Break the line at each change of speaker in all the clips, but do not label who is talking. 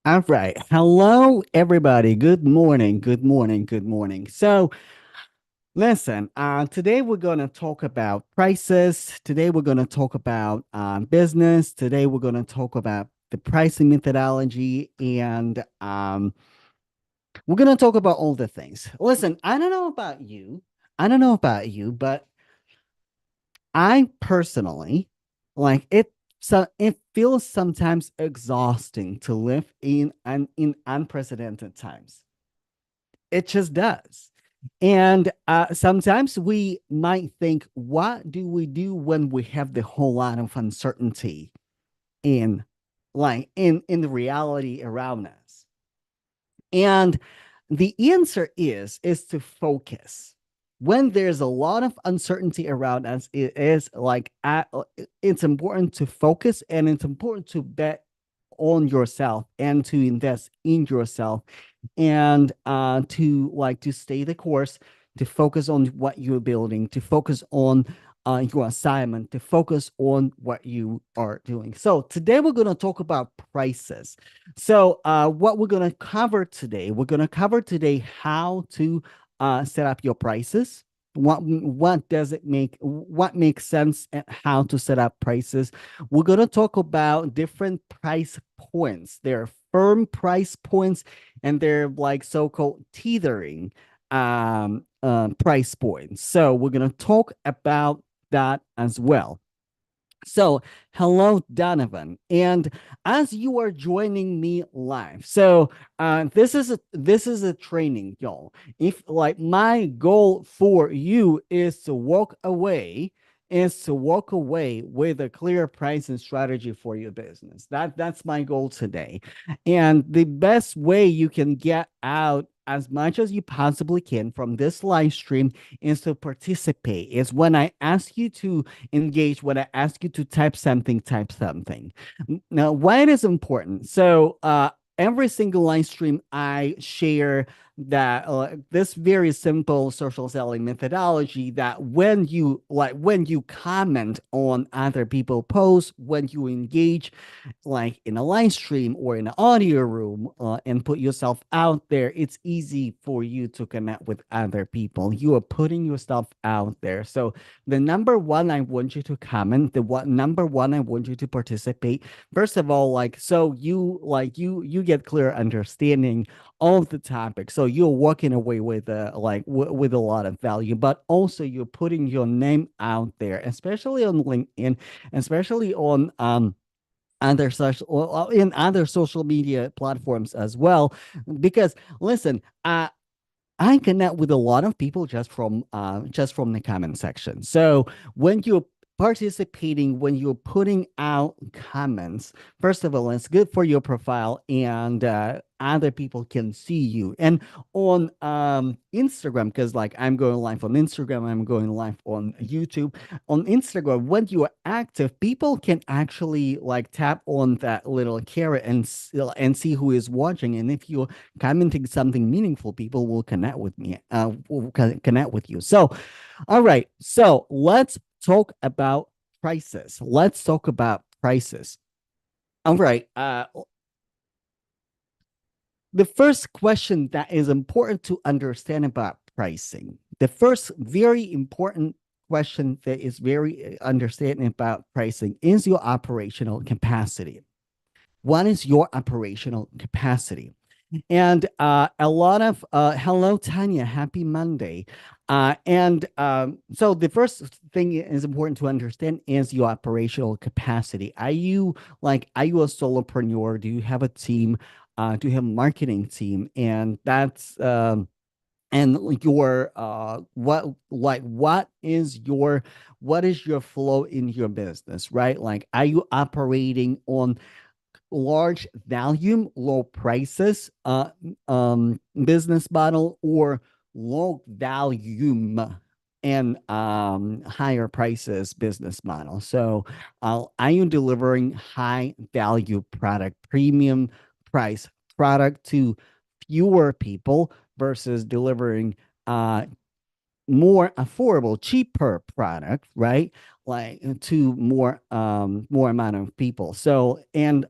All right. Hello, everybody. Good morning. Good morning. Good morning. So, listen, today we're going to talk about prices. Today we're going to talk about business. Today we're going to talk about the pricing methodology. And we're going to talk about all the things. Listen, I don't know about you. I don't know about you, but I personally like it. So it feels sometimes exhausting to live in unprecedented times. It just does. And sometimes we might think, what do we do when we have the whole lot of uncertainty in in the reality around us? And the answer is to focus. When there's a lot of uncertainty around us, it is it's important to focus and it's important to bet on yourself and to invest in yourself and to stay the course, to focus on what you're building, to focus on your assignment, to focus on what you are doing. So today we're going to talk about prices. So what we're going to cover today, we're going to cover today how to set up your prices. What does it make? What makes sense and how to set up prices? We're going to talk about different price points. There are firm price points and they're like so-called teetering price points. So we're going to talk about that as well. So, hello, Donovan. And as you are joining me live, so this is a training, y'all. If like my goal for you is to walk away with a clear pricing strategy for your business. That's my goal today. And the best way you can get out as much as you possibly can from this live stream is to participate. Is when I ask you to engage, when I ask you to type something, type something. Now, why it is important? So, every single live stream, I share that this very simple social selling methodology that when you comment on other people posts, when you engage like in a live stream or in an audio room and put yourself out there, it's easy for you to connect with other people. You are putting yourself out there. So the number one, I want you to comment. Number one, I want you to participate. First of all, you get clear understanding of the topic. So you're walking away with with a lot of value, but also you're putting your name out there, especially on LinkedIn, especially on in other social media platforms as well. Because listen, I connect with a lot of people just from the comment section. So when you're participating, when you're putting out comments, first of all, it's good for your profile and other people can see you. And on Instagram, because like I'm going live on Instagram, I'm going live on YouTube. On Instagram, when you're active, people can actually like tap on that little carrot and see who is watching. And if you're commenting something meaningful, people will connect with me, connect with you. So, all right. So let's talk about prices. Let's talk about prices. All right. The first question that is important to understand about pricing, the first very important question that is very understanding about pricing is your operational capacity. What is your operational capacity? And a lot of hello, Tanya, happy Monday. So the first thing is important to understand is your operational capacity. Are you a solopreneur? Do you have a team? Do you have a marketing team? And that's and your what is your flow in your business, right? Like, are you operating on large volume, low prices business model, or low volume and higher prices business model? So are you delivering high value product, premium price product to fewer people versus delivering more affordable, cheaper product, right? Like to more amount of people. So, and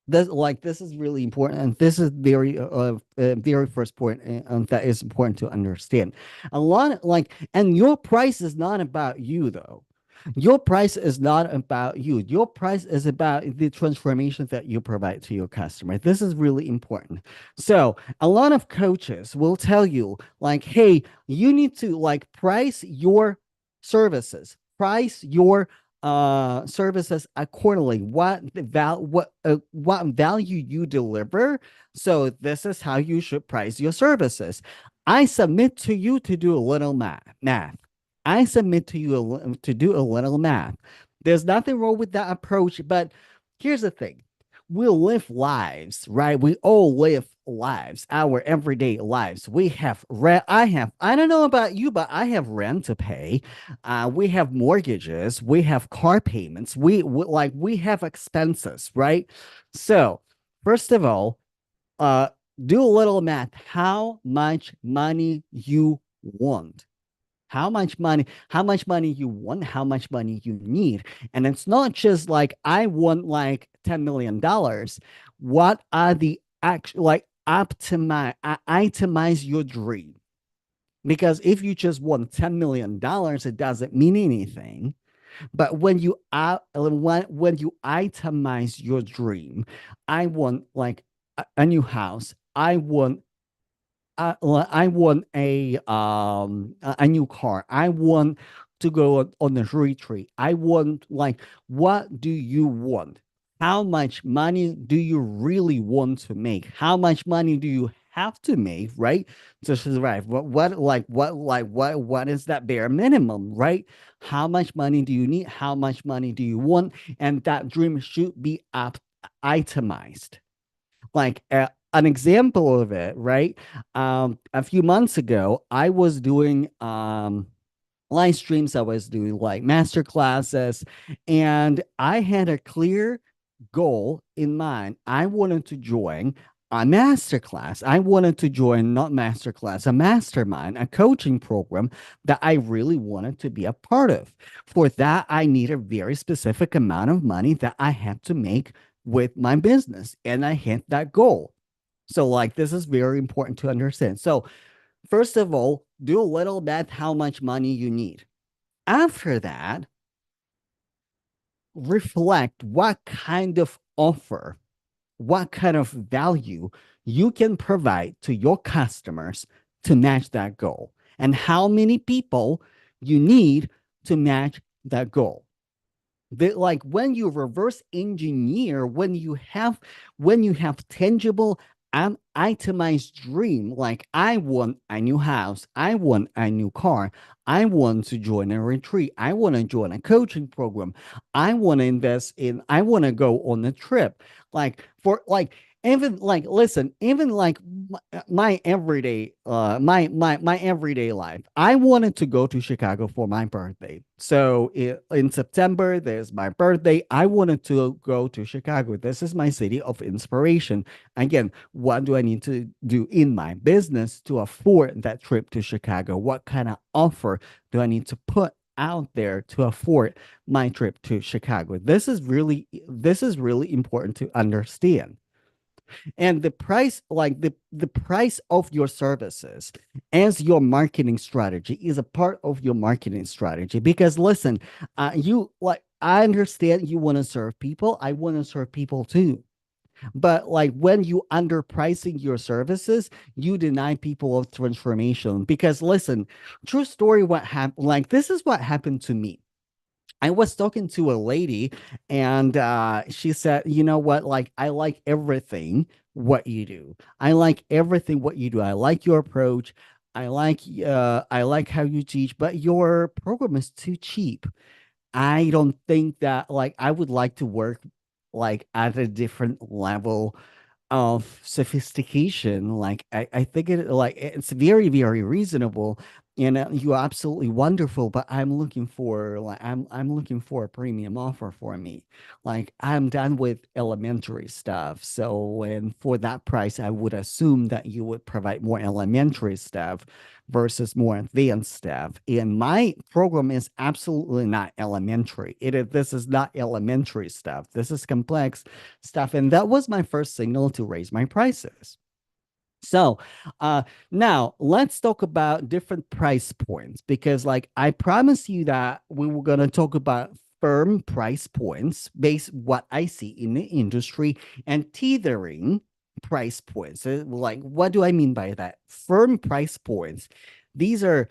this is really important, and this is very first point, that is important to understand. A lot like, and your price is not about you though. Your price is not about you. Your price is about the transformation that you provide to your customer. This is really important. So a lot of coaches will tell you like, hey, you need to like price your services, price your services accordingly, what value you deliver. So this is how you should price your services. I submit to you to do a little math. I submit to you to do a little math. There's nothing wrong with that approach, but here's the thing. We live lives, right? We all live lives, our everyday lives. We have rent. I don't know about you, but I have rent to pay. We have mortgages, we have car payments, we have expenses, right? So, first of all, uh, do a little math. How much money you want? How much money you want, how much money you need. And it's not just like I want like $10 million. What are the actual like itemize your dream? Because if you just want $10 million, it doesn't mean anything. But when you itemize your dream, I want like a new house. I want a new car. I want to go on a retreat. I want like, what do you want? How much money do you really want to make? How much money do you have to make, right, to survive? What is that bare minimum, right? How much money do you need? How much money do you want? And that dream should be itemized. Like an example of it, right? A few months ago, I was doing live streams. I was doing like master classes, and I had a clear goal in mind. I wanted to join a master class. I wanted to join not master class, a mastermind, a coaching program that I really wanted to be a part of. For that, I need a very specific amount of money that I had to make with my business, and I hit that goal. So, like, this is very important to understand. So, first of all, do a little math how much money you need. After that, reflect what kind of offer, what kind of value you can provide to your customers to match that goal, and how many people you need to match that goal. Like when you reverse engineer, when you have tangible and itemized dream, like I want a new house, I want a new car, I want to join a retreat, I want to join a coaching program, I want to go on a trip. Like for like even like listen, even like my everyday my everyday life. I wanted to go to Chicago for my birthday. So in September, there's my birthday. I wanted to go to Chicago. This is my city of inspiration. Again, what do I need to do in my business to afford that trip to Chicago? What kind of offer do I need to put out there to afford my trip to Chicago? This is really important to understand. And the price, like the price of your services as your marketing strategy is a part of your marketing strategy. Because listen, you like, I understand you want to serve people, I want to serve people too. But like when you underpricing your services, you deny people of transformation. Because listen, true story, what happened, like this is what happened to me. I was talking to a lady, and she said, "You know what? Like, I like everything what you do. I like everything what you do. I like your approach. I like how you teach, but your program is too cheap. I don't think that like I would like to work like at a different level of sophistication. Like I think it's very, very reasonable. and you're absolutely wonderful, but I'm looking for a premium offer for me. Like I'm done with elementary stuff. So and for that price, I would assume that you would provide more elementary stuff versus more advanced stuff. And my program is absolutely not elementary. This is not elementary stuff. This is complex stuff. And that was my first signal to raise my prices. So, uh, now let's talk about different price points because, like, I promised you that we were going to talk about firm price points based what I see in the industry and tethering price points. Like, what do I mean by that? Firm price points. These are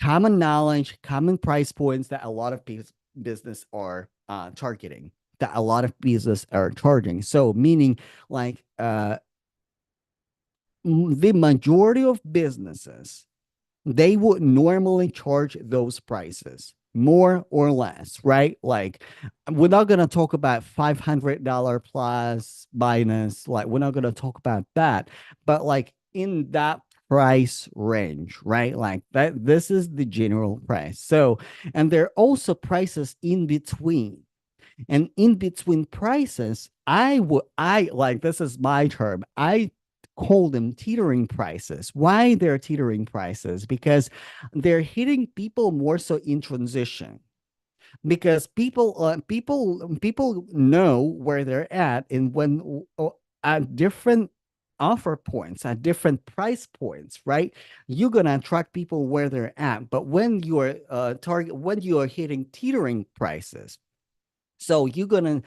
common knowledge, common price points that a lot of business are targeting, that a lot of business are charging. So, meaning like the majority of businesses, they would normally charge those prices more or less, right? Like we're not going to talk about $500 plus minus, like we're not going to talk about that, but like in that price range, right? Like that, this is the general price. So, and there are also prices in between, and in between prices, I like, this is my term. I call them teetering prices. Why they're teetering prices? Because they're hitting people more so in transition. Because people know where they're at, and when at different offer points, at different price points, right? You're gonna attract people where they're at. But when you are hitting teetering prices, so you're gonna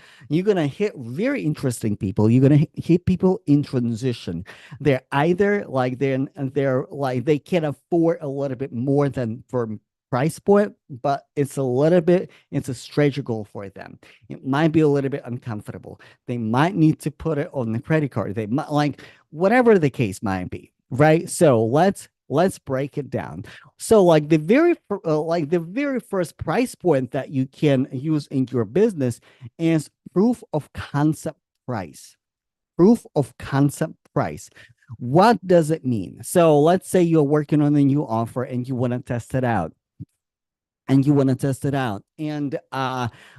hit very interesting people. You're gonna hit people in transition. They're either like they're like they can afford a little bit more than for price point, but it's a stretch goal for them. It might be a little bit uncomfortable. They might need to put it on the credit card. They might like whatever the case might be, right? So let's break it down. So like the very first price point that you can use in your business is proof of concept price. Proof of concept price. What does it mean? So let's say you're working on a new offer and you want to test it out. And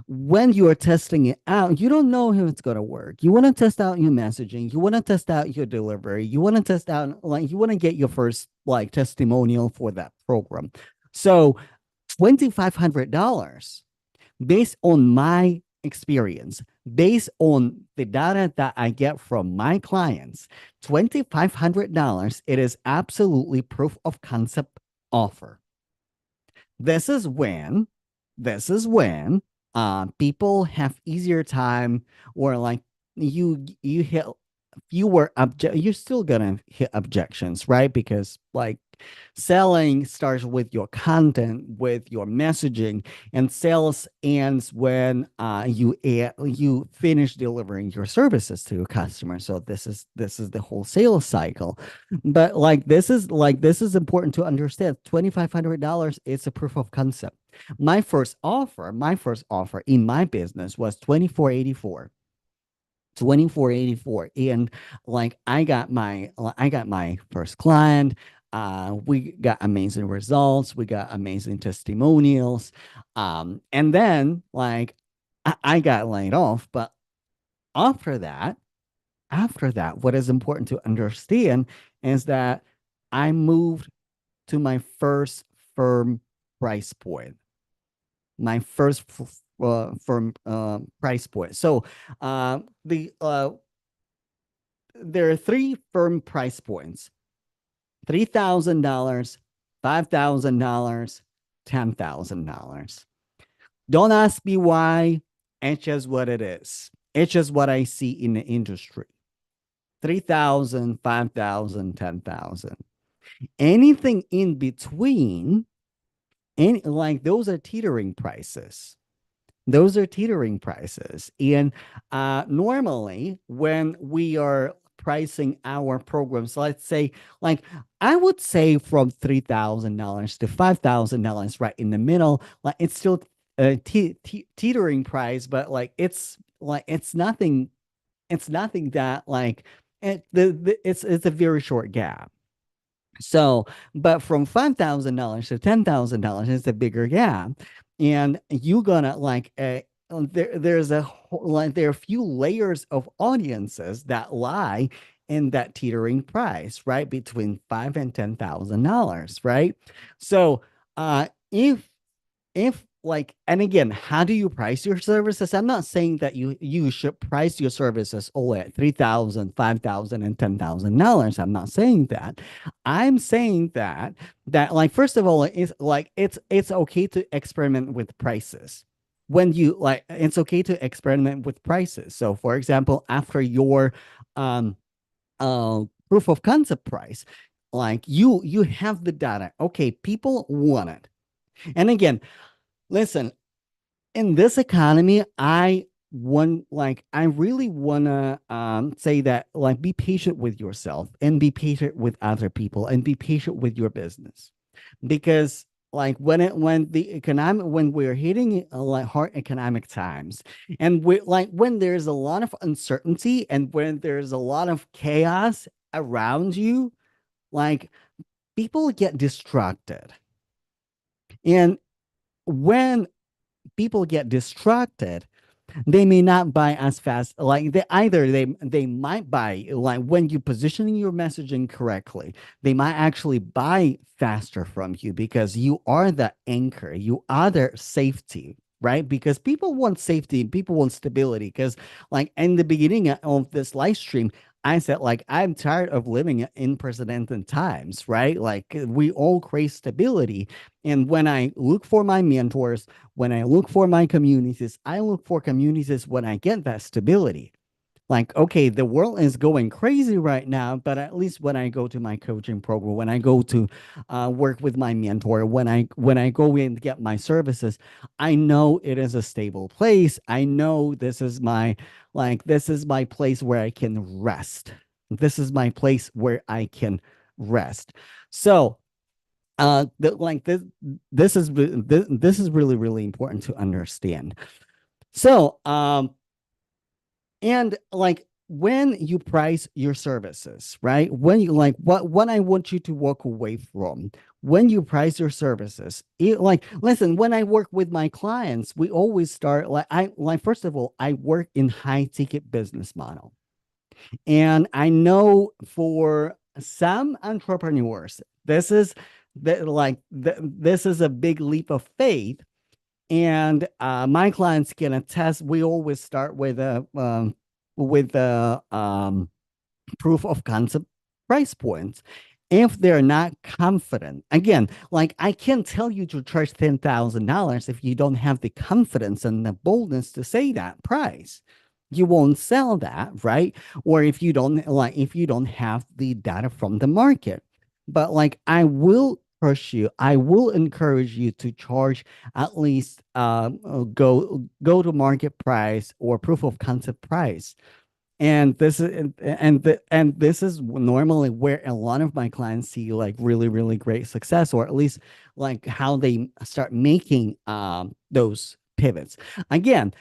when you are testing it out, you don't know if it's going to work. You want to test out your messaging. You want to test out your delivery. You want to test out, like, you want to get your first, like, testimonial for that program. So $2,500, based on my experience, based on the data that I get from my clients, $2,500, it is absolutely proof of concept offer. This is when, this is when people have easier time, or like you hit you're still gonna hit objections, right? Because like selling starts with your content, with your messaging, and sales ends when you finish delivering your services to your customer. So this is the whole sales cycle. But this is important to understand. $2,500 is a proof of concept. My first offer in my business was 2484, and like I got my first client. We got amazing results, we got amazing testimonials, and then like I got laid off. But after that, what is important to understand is that I moved to my first firm price point. My first firm price point. So there are three firm price points: $3,000, $5,000, $10,000. Don't ask me why. It's just what it is. It's just what I see in the industry. 3,000, 5,000, 10,000. Anything in between, like those are teetering prices. Those are teetering prices. And normally, when we are pricing our programs, let's say, like, I would say from $3,000 to $5,000, right in the middle, like it's still a teetering price, but like it's nothing that like it's a very short gap. So, but from $5,000 to $10,000 is a bigger gap, and you gonna like there's there are a few layers of audiences that lie in that teetering price, right? Between $5 and $10,000, right? So, if like, and again, how do you price your services? I'm not saying that you should price your services all at 3,000, 5,000, and $10,000. I'm not saying that. I'm saying that like, first of all, it's like it's okay to experiment with prices. When you like, it's okay to experiment with prices. So for example, after your um proof of concept price, like you have the data. Okay, people want it. And again, listen, in this economy, I really wanna say that, like, be patient with yourself and be patient with other people and be patient with your business. Because like when the economic when we're hitting like hard economic times, and we like when there's a lot of uncertainty and when there's a lot of chaos around you, like, people get distracted. And when people get distracted, they may not buy as fast. Like, they might buy, like, when you positioning your messaging correctly, they might actually buy faster from you because you are the anchor, you are their safety, right? Because people want safety, people want stability. Because like in the beginning of this live stream, I said, like, I'm tired of living in unprecedented times, right? Like, we all crave stability. And when I look for my mentors, when I look for my communities, I look for communities when I get that stability. Like, okay, the world is going crazy right now, but at least when I go to my coaching program, when I go to work with my mentor, when I go in to get my services, I know it is a stable place. I know this is my place where I can rest. This is my place where I can rest. So like this is really really important to understand. So and like, when you price your services, right? When you like, what I want you to walk away from, when you price your services, like, listen, when I work with my clients, we always start like, I like, first of all, I work in high ticket business model. And I know for some entrepreneurs, this is a big leap of faith. And my clients can attest. We always start with a proof of concept price points. If they're not confident, again, like, I can't tell you to charge $10,000 if you don't have the confidence and the boldness to say that price. You won't sell that, right? Or if you don't have the data from the market. But like, I will push you, I will encourage you to charge at least go to market price or proof of concept price. And this is normally where a lot of my clients see like really really great success, or at least like how they start making those pivots. Again,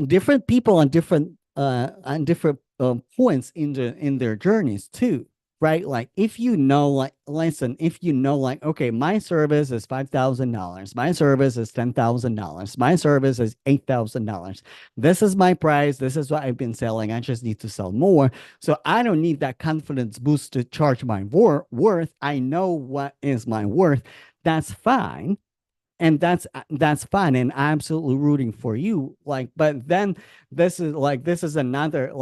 different people on different points in their journeys too, right? Like, if you know, like, listen, if you know, like, okay, my service is $5,000, my service is $10,000, my service is $8,000, this is my price, this is what I've been selling, I just need to sell more. So I don't need that confidence boost to charge my worth. I know what is my worth. That's fine. And that's fine, and I'm absolutely rooting for you. Like, but then this is another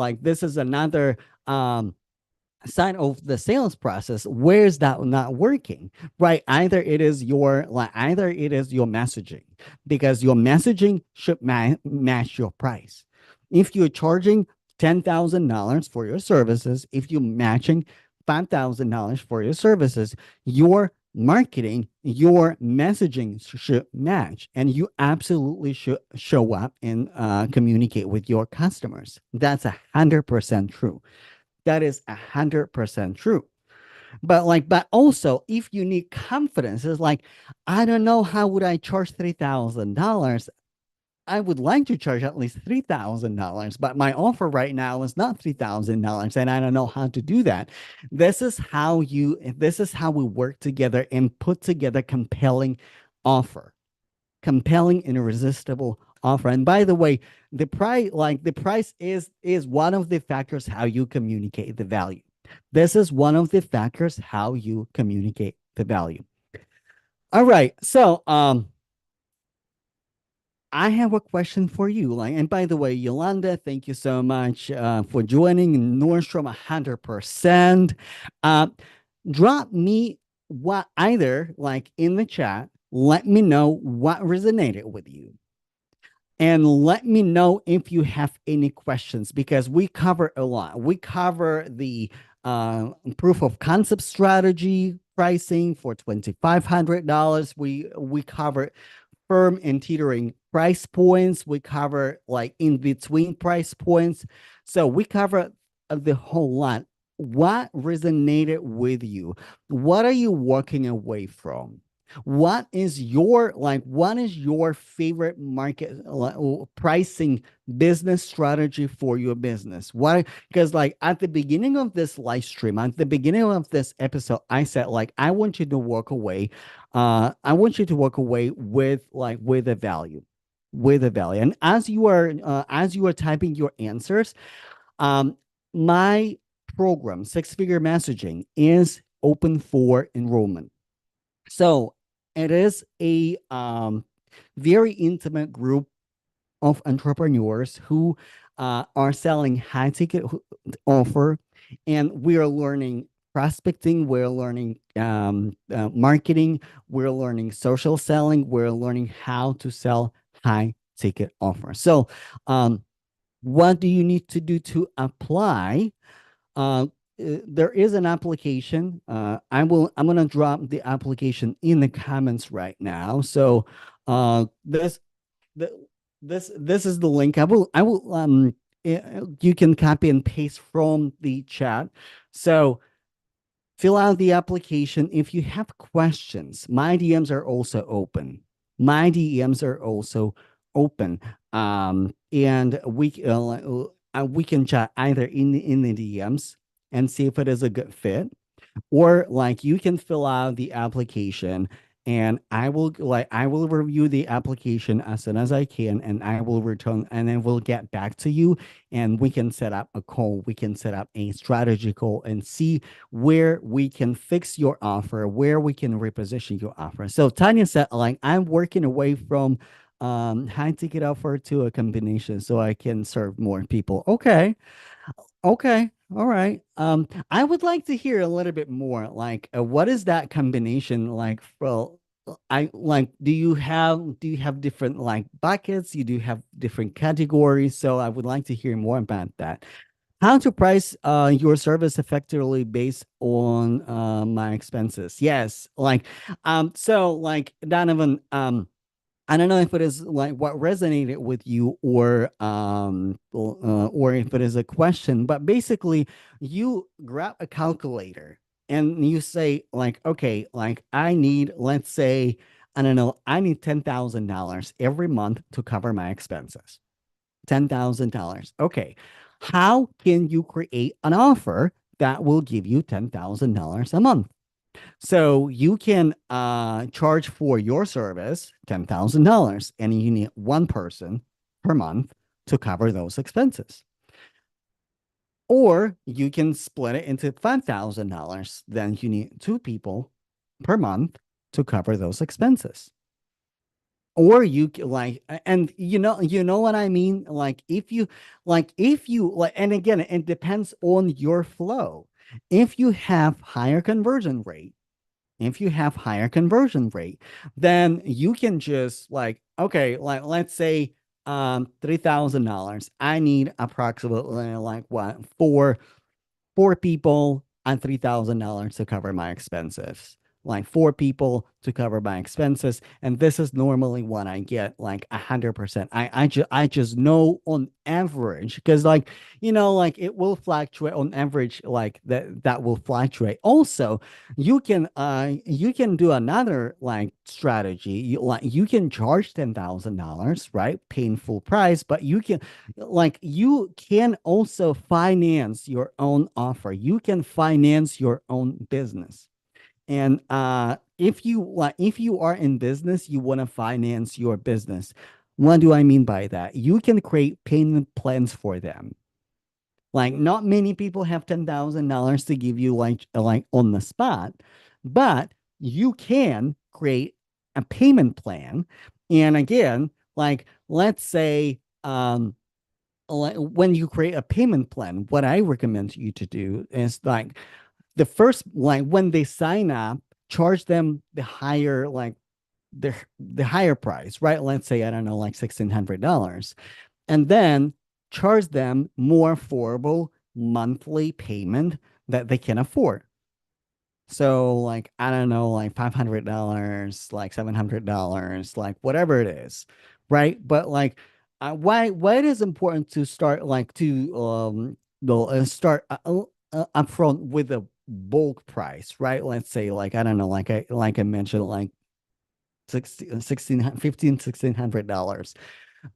side of the sales process. Where's that not working? Right? Either it is your messaging, because your messaging should match your price. If you're charging $10,000 for your services, if you're matching $5,000 for your services, your marketing, your messaging should match, and you absolutely should show up and communicate with your customers. That's 100% true. That is 100% true. But also, if you need confidence, it's like, I don't know, how would I charge $3,000? I would like to charge at least $3,000, but my offer right now is not $3,000, and I don't know how to do that. This is how we work together and put together offer, compelling and irresistible offer. And by the way, the price is one of the factors how you communicate the value. This is one of the factors how you communicate the value. All right. So, I have a question for you. And by the way, Yolanda, thank you so much for joining Nordstrom 100%. Uh, Drop me what either like in the chat. Let me know what resonated with you, and let me know if you have any questions because we cover a lot. We cover the proof of concept strategy pricing for $2,500. We cover firm and teetering price points. We cover like in between price points. So we cover the whole lot. What resonated with you? What are you walking away from? What is your favorite market pricing business strategy for your business? What, because like at the beginning of this live stream, at the beginning of this episode, I said like I want you to walk away I want you to walk away with a value, with a value. And as you are typing your answers, um, my program, Six Figure Messaging, is open for enrollment. So it is a very intimate group of entrepreneurs who are selling high ticket offer, and we are learning prospecting, we're learning marketing, we're learning social selling, we're learning how to sell high ticket offers. So what do you need to do to apply? uh, there is an application. I'm going to drop the application in the comments right now. So this the, this is the link. You can copy and paste from the chat. So fill out the application. If you have questions, my DMs are also open. My DMs are also open. And we can chat either in the DMs and see if it is a good fit, or like you can fill out the application, and I will review the application as soon as I can, and I will return, and then we'll get back to you, and we can set up a call, we can set up a strategy call and see where we can fix your offer, where we can reposition your offer. So Tanya said like I'm working away from high ticket offer to a combination so I can serve more people. Okay. Okay. All right. I would like to hear a little bit more. Like, what is that combination like? Well, I like. Do you have different like buckets? You do have different categories. So I would like to hear more about that. How to price your service effectively based on my expenses? Yes. Like, so like Donovan, I don't know if it is like what resonated with you, or if it is a question, but basically you grab a calculator and you say like, okay, like I need, let's say, I don't know, I need $10,000 every month to cover my expenses. $10,000. Okay. How can you create an offer that will give you $10,000 a month? So you can charge for your service $10,000, and you need one person per month to cover those expenses. Or you can split it into $5,000. Then you need two people per month to cover those expenses. Or and you know what I mean? If you like, and again, it depends on your flow. If you have higher conversion rate, if you have higher conversion rate, then you can just like, okay, like let's say $3,000. I need approximately like four people and $3,000 to cover my expenses. like four people to cover my expenses, and this is normally what I get, like 100%. I just know on average, because like like it will fluctuate on average, like that will fluctuate. Also, you can do another like strategy. You can charge $10,000, right? Paying full price, but you can also finance your own offer. You can finance your own business. And if you are in business, you want to finance your business. What do I mean by that? You can create payment plans for them. Like not many people have $10,000 to give you like on the spot, but you can create a payment plan. And again, like let's say like when you create a payment plan, what I recommend you to do is like the first, like when they sign up, charge them the higher price, right? Let's say I don't know, like $1,600, and then charge them more affordable monthly payment that they can afford. So like I don't know, like $500, like $700, like whatever it is, right? But like why it is important to start like to start upfront with a bulk price, right? Let's say like I don't know, like I mentioned, like 1600 $1,500,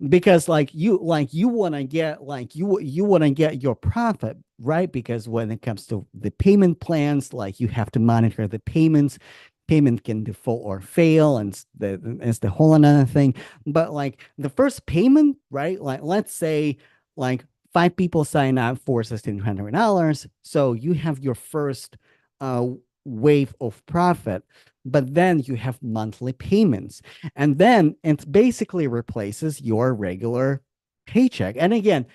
because like you want to get like you want to get your profit, right? Because when it comes to the payment plans, like you have to monitor the payments. Payment can default or fail, and it's the whole another thing. But like the first payment, right? Like let's say like five people sign up for $1,600, so you have your first uh wave of profit, but then you have monthly payments, and then it basically replaces your regular paycheck. And again,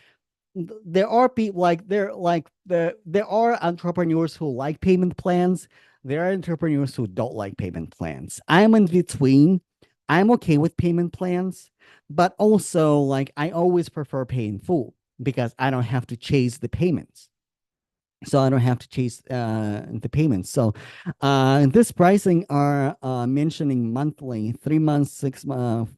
there are people like there are entrepreneurs who like payment plans. There are entrepreneurs who don't like payment plans. I'm in between. I'm okay with payment plans, but also like I always prefer paying full because I don't have to chase the payments. So I don't have to chase the payments. So this pricing are mentioning monthly, 3 months, 6 months.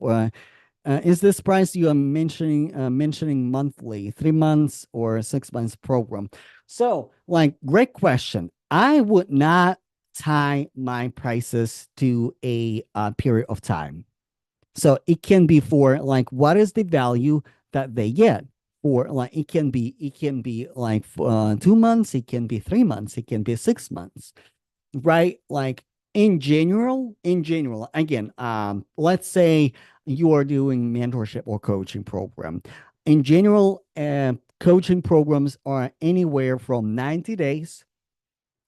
Is this price you are mentioning monthly, 3 months or 6 months program? So, like, great question. I would not tie my prices to a period of time. So it can be for like what is the value that they get for, like it can be like 2 months, it can be 3 months, it can be 6 months, right? Like in general, again, let's say you are doing mentorship or coaching program. In general, coaching programs are anywhere from 90 days,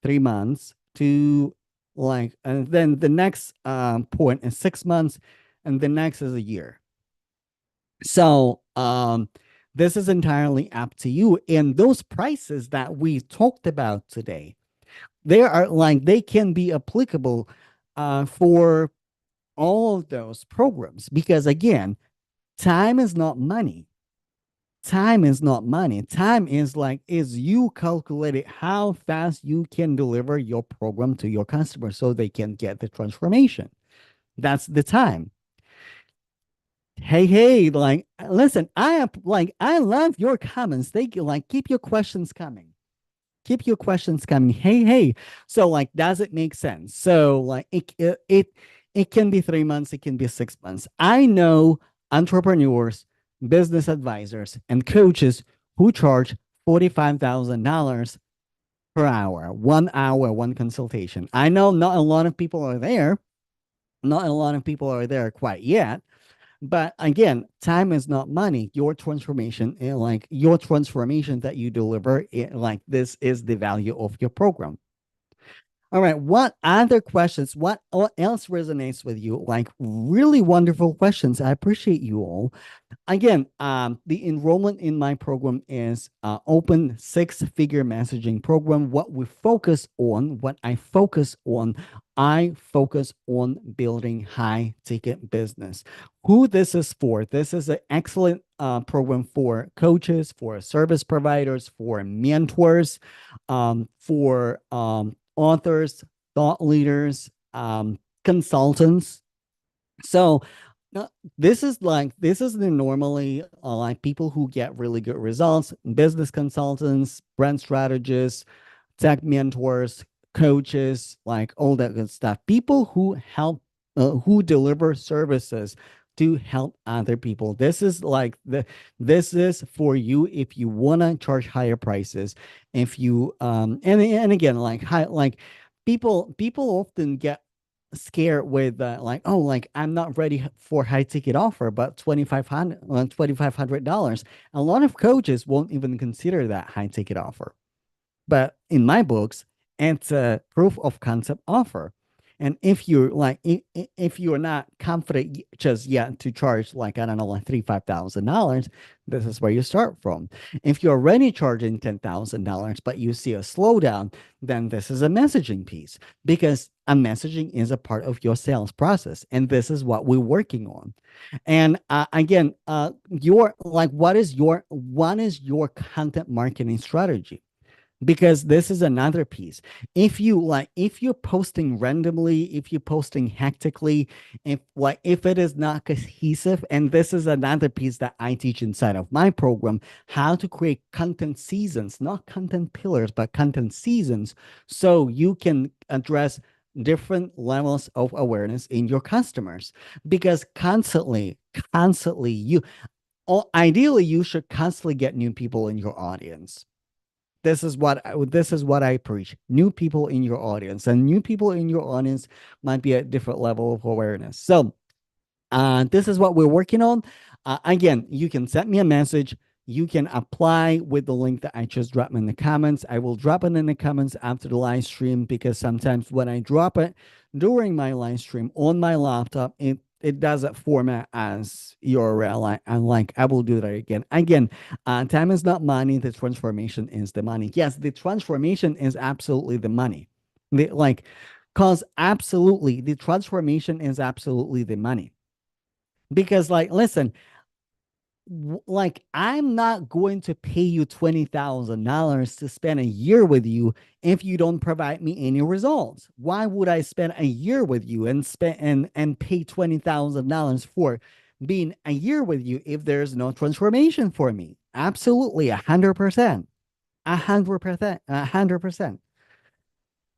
3 months to like, and then the next point is 6 months, and the next is a year. So this is entirely up to you. And those prices that we talked about today, they can be applicable for all of those programs, because again, time is not money. Time is not money. Time is you calculated how fast you can deliver your program to your customer so they can get the transformation. That's the time. Hey, like listen, I love your comments. Thank you. Like keep your questions coming. Keep your questions coming. Hey. So like, does it make sense? So like it can be 3 months, it can be 6 months. I know entrepreneurs, business advisors, and coaches who charge $45,000 per hour, 1 hour, one consultation. I know not a lot of people are there. Not a lot of people are there quite yet. But again, time is not money. Your transformation, like your transformation that you deliver, like this is the value of your program. All right. What other questions? What else resonates with you? Like really wonderful questions. I appreciate you all. Again, the enrollment in my program is open six-figure messaging program. What I focus on building high ticket business. Who this is for? This is an excellent program for coaches, for service providers, for mentors, for authors, thought leaders, consultants. So uh, this is the normally like people who get really good results, business consultants, brand strategists, tech mentors, coaches, like all that good stuff. People who help, who deliver services to help other people. This is for you if you want to charge higher prices. If you and again like high like people often get scared with like, oh, like I'm not ready for high ticket offer, but 2500 $2500. A lot of coaches won't even consider that high ticket offer, but in my books, it's a proof of concept offer. And if you're like, if you're not confident just yet to charge like, I don't know, like $3,000, 5,000, this is where you start from. If you're already charging $10,000, but you see a slowdown, then this is a messaging piece, because a messaging is a part of your sales process. And this is what we're working on. And again, your like, what is your content marketing strategy? Because this is another piece. If you're posting randomly, if you're posting hectically, if it is not cohesive, and this is another piece that I teach inside of my program, how to create content seasons, not content pillars, but content seasons, so you can address different levels of awareness in your customers. Because constantly you, ideally you should constantly get new people in your audience. This is what I preach. New people in your audience, and new people in your audience might be at different level of awareness. So this is what we're working on. Again, you can send me a message. You can apply with the link that I just dropped in the comments. I will drop it in the comments after the live stream, because sometimes when I drop it during my live stream on my laptop, it doesn't format as URL. I will do that again. Again, time is not money. The transformation is the money. Yes, the transformation is absolutely the money. Cause absolutely the transformation is absolutely the money. Because like, listen, like I'm not going to pay you $20,000 to spend a year with you if you don't provide me any results. Why would I spend a year with you and spend and pay $20,000 for being a year with you if there's no transformation for me? Absolutely, 100%. 100%. 100%.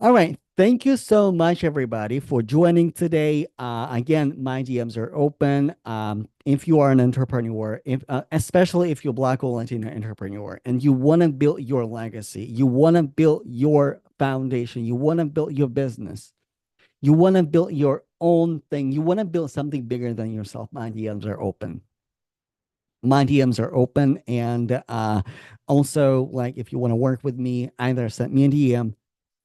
All right. Thank you so much, everybody, for joining today. Again, my DMs are open. If you are an entrepreneur, especially if you're Black or Latino entrepreneur, and you want to build your legacy, you want to build your foundation, you want to build your business, you want to build your own thing, you want to build something bigger than yourself, my DMs are open. My DMs are open. And also, like, if you want to work with me, either send me a DM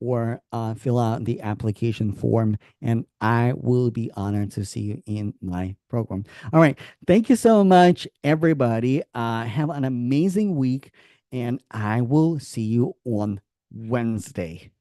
or fill out the application form, and I will be honored to see you in my program. All right. Thank you so much, everybody. Have an amazing week, and I will see you on Wednesday.